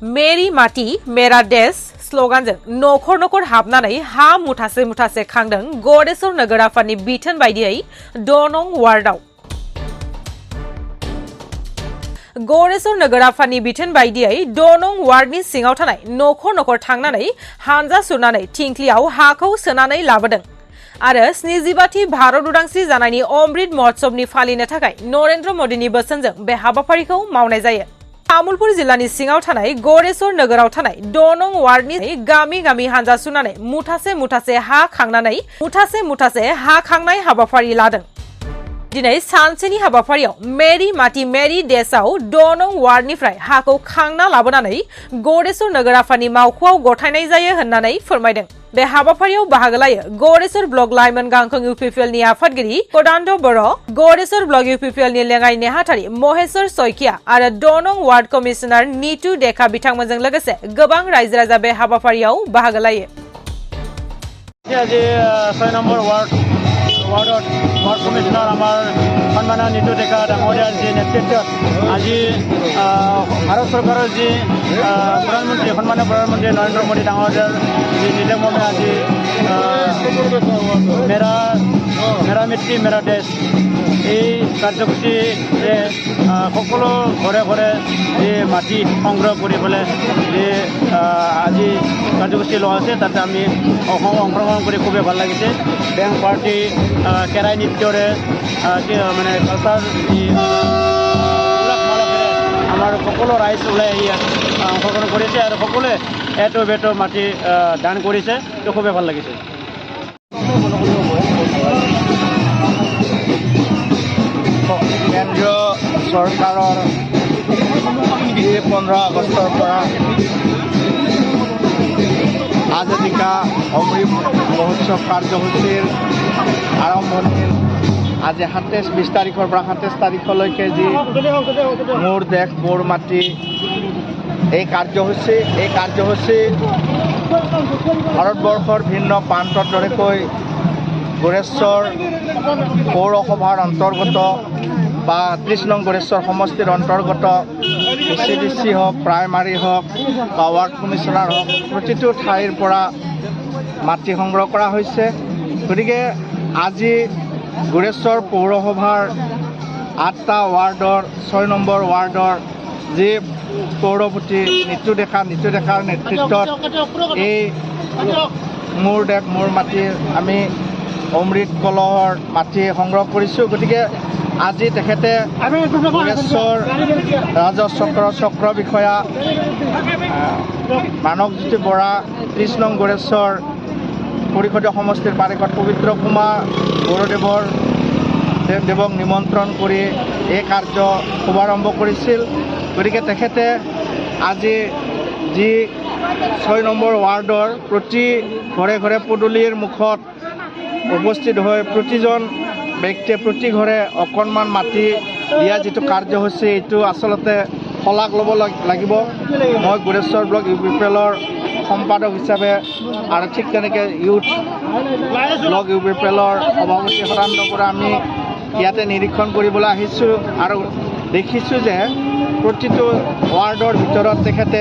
मेरी माटी मेरा देश स्लोगानजों नखर नखर हाबनानै हा मुथासे मुथासे खांदों गरेस्वर नोगोर आफादनि बिथोन बायदियै 6 नं वार्डआव। गरेस्वर नोगोर आफादनि बिथोन बायदियै 6 नं वार्डनि सिङाव थानाय नखर नखर थांनानै हानजा सुरनानै थिंख्लियाव हाखौ सोनानै लाबोदों आरो 75थि भारत उदांस्रि जानायनि अमृत महोत्सवनि फालिनो थाखाय नरेन्द्र मदिनि बोसोनजों बे हाबाफारिखौ मावनाय जायो। तामुलपुर जिल्लानि सिङाव थानाय गरेस्वर नोगोराव थानाय 6 नं वार्डनि गामि गामि हानजा सुनानै मुथासे मुथासे हा खांनाय हाबाफारि लादों। दिनै सानसेनि हाबाफारियाव मेरी माटी मेरी देशआव 6 नं वार्डनिफ्राय हाखौ खांना लाबोनानै गरेस्वर नोगोर आफादनि मावख'आव गथायनाय जायो होननानै फोरमायदों। बे हाबाफारियाव बाहागो लायो गरेस्वर ब्लक लाइमोन गांखं इउपिपिएलनि आफादगिरि कदान्द बर', गरेस्वर ब्लक इउपिपिएलनि लेङाइ नेहाथारि महेश्वर सयकिया आरो 6 नं वार्ड कमिशनार नीतू डेका बिथांमोनजों लोगोसे गोबां रायजो राजा बे हाबाफारियाव बाहागो लायो। আজি 6 নম্বৰ वार्डত वार्ड कमिशनार आमार सन्माननीय नीतू डेका डांगरियार जी नेतृत्वत আজি भारत सरकारेर जी प्रधानमंत्री सन्माननीय प्रधानमंत्री नरेंद्र मोदी डांगरियार जी निर्देश मर्मे আজি मेरा मिट्टी मेरा देश এই কাৰ্যসূচীৰে সকলো ঘৰে ঘৰে এই মাটি সংগ্ৰহ কৰি পেলাই যে আজি কাৰ্যসূচী লোৱা হৈছে তাতে আমি অংশগ্ৰহণ কৰি খুবেই ভাল লাগিছে। বেংক পাৰ্টি কেৰাই নৃত্যৰে মানে কালচাৰ আমাৰ সকলো ৰাইজ ওলাই আহি অংশগ্ৰহণ কৰিছে আৰু সকলোৱে এটো বেটো মাটি দান কৰিছে, তো খুবেই ভাল লাগিছে। কেন্দ্ৰীয় চৰকাৰৰ 15 আগষ্টৰ পৰা আজাদীকা অমৃত মহোৎসৱ কাৰ্যসূচীৰ আৰম্ভণিৰ আজি 20 তাৰিখৰ পৰা 27 তাৰিখলৈকে যি মোৰ দেশ মোৰ মাটি এই কাৰ্যসূচী ভাৰতবৰ্ষৰ ভিন্ন প্ৰান্তত দৰেকৈ गरेश्वर पौरसभार अंतर्गत बा 30 नं गरेश्वर समष्टिर अंतर्गत CDC हक प्राइमारी हक बा वार्ड कमिशनार हक प्रतिटो ठाइर परा माटी संग्रह करा होइसे। गतिके আজি गरेश्वर पौरसभार 8টা वार्डर 6 নম্বৰ वार्डर जी पौरपति नीतू डेकार नेतृत्वत এই मोर देश मोर माटी आमी अमृत कलहर माटी संग्रह करिছোঁ। गतिके আজি তেখেতে गरेश्वर राजचक्र বিষয়া মানৱজ্যোতি বৰা 30 नं गरेश्वर परिषदीय समष्टिर পাৰিষদ পবিত্ৰ কুমাৰ বড়োদেৱক নিমন্ত্ৰণ কৰি এই কাৰ্য শুভাৰম্ভ কৰিছিল। গতিকে তেখেতে আজি যি 6 নম্বৰ वार्डर प्रति घरे घरे पदूলিৰ মুখত उपस्थित हो प्रतिजन व्यक्ति प्रति घरे अकणमान माटी दिया जी कार्यसूची ये आसलते शलाग लब लगे। मैं गरेश्वर ब्लक इउपिपिएलर सम्पादक हिसाबे और ठीक तेनेके यूथ ब्लक इउपिपिएलर सभापति सदानंद बरा आमी इयाते निरीक्षण কৰিবলৈ আহিছোঁ আৰু দেখিছোঁ যে प्रतिটো वार्डर ভিতৰত তেখেতে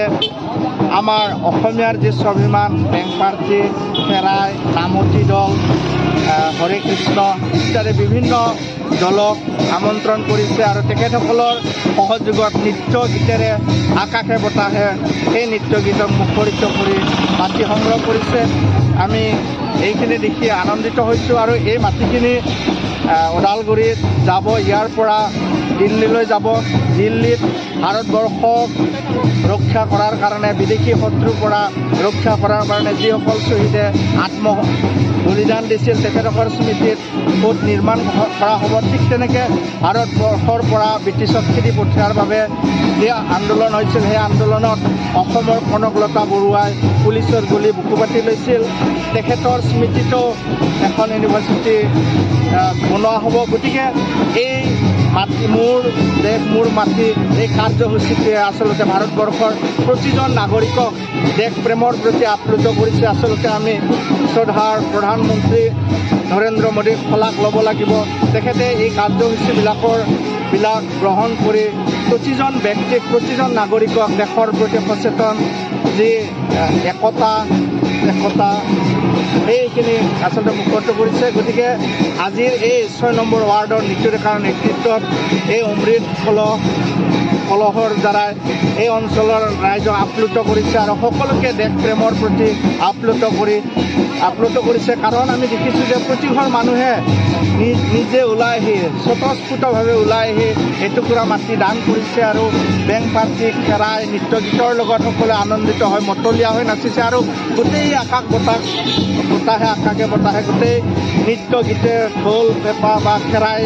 आमार অসমীয়াৰ যি স্বাভিমান বেংক পাৰ্টি फेराई नामती दल हरे कृष्ण इत्यादि विभिन्न दलक आमंत्रण करिছে আৰু তেখেতসকলৰ সহযোগত নৃত্য গীতেৰে আকাশে বতাহে এই নৃত্য গীতক মুখৰিত কৰি মাটি সংগ্ৰহ কৰিছে। আমি এইখিনি দেখি আনন্দিত হৈছোঁ আৰু এই মাটিখিনি ওদালগুৰিত যাব, ইয়াৰ পৰা দিল্লীলৈ যাব। দিল্লীত ভাৰতবৰ্ষক ৰক্ষা কৰাৰ কাৰণে বিদেশী শত্ৰুৰ পৰা ৰক্ষা কৰাৰ কাৰণে যিসকল শ্বহীদে বলিদান দিছিল তেখেতসকলৰ স্মৃতিত ক'ত নিৰ্মাণ কৰা হ'ব। ঠিক তেনেকৈ ভাৰতবৰ্ষৰ পৰা ব্ৰিটিছক খেদি পঠিওৱাৰ বাবে যি আন্দোলন হৈছিল সেই আন্দোলনত অসমৰ কনকলতা বৰুৱাই পুলিচৰ গুলি বুকু পাতি লৈছিল। তেখেতৰ স্মৃতিটো এখন ইউনিভাৰ্চিটি বনোৱা হ'ব। গতিকে এই মাটি মোৰ দেশ মোৰ মাটি এই কাৰ্যসূচীটোৱে আচলতে ভাৰতবৰ্ষৰ প্ৰতিজন নাগৰিকক দেশ প্ৰেমৰ প্ৰতি আপ্লুত কৰিছে। আচলতে আমি শ্ৰদ্ধাৰ প্ৰধানমন্ত্ৰী নৰেন্দ্ৰ মোদীক শলাগ ল'ব লাগিব। তেখেতে এই কাৰ্যসূচীবিলাক গ্ৰহণ কৰি প্ৰতিজন ব্যক্তিক প্ৰতিজন নাগৰিকক দেশৰ প্ৰতি সচেতন যি একতা সেইখিনি আচলতে মুখস্থ কৰিছে। গতিকে আজিৰ এই 6 নম্বৰ ৱাৰ্ডৰ নীতিৰেখাৰ নেতৃত্বত এই অমৃত কলহৰ দ্বাৰা এই অঞ্চলৰ ৰাইজক আপ্লুত কৰিছে আৰু সকলোকে দেশ প্ৰেমৰ প্ৰতি আপ্লুত কৰিছে। কাৰণ আমি দেখিছোঁ যে প্ৰতিঘৰ মানুহে নিজে ওলাই আহি স্বতঃস্ফূৰ্তভাৱে ওলাই আহি এটুকুৰা মাটি দান কৰিছে আৰু বেং পাৰ্টি খেৰাই নৃত্য গীতৰ লগত সকলোৱে আনন্দিত হৈ মতলীয়া হৈ নাচিছে আৰু গোটেই আকাশে বতাহে গোটেই নৃত্য গীতে ঢোল পেঁপা বা খেৰাই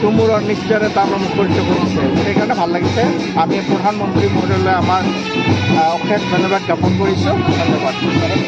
তুমুৰৰ নৃত্যৰে তাৰমানে মুখৰিত কৰিছে। সেইকাৰণে ভাল লাগিছে। আমি প্ৰধানমন্ত্ৰী মহোদয়লৈ আমাৰ অশেষ ধন্যবাদ জ্ঞাপন কৰিছোঁ। ধন্যবাদ।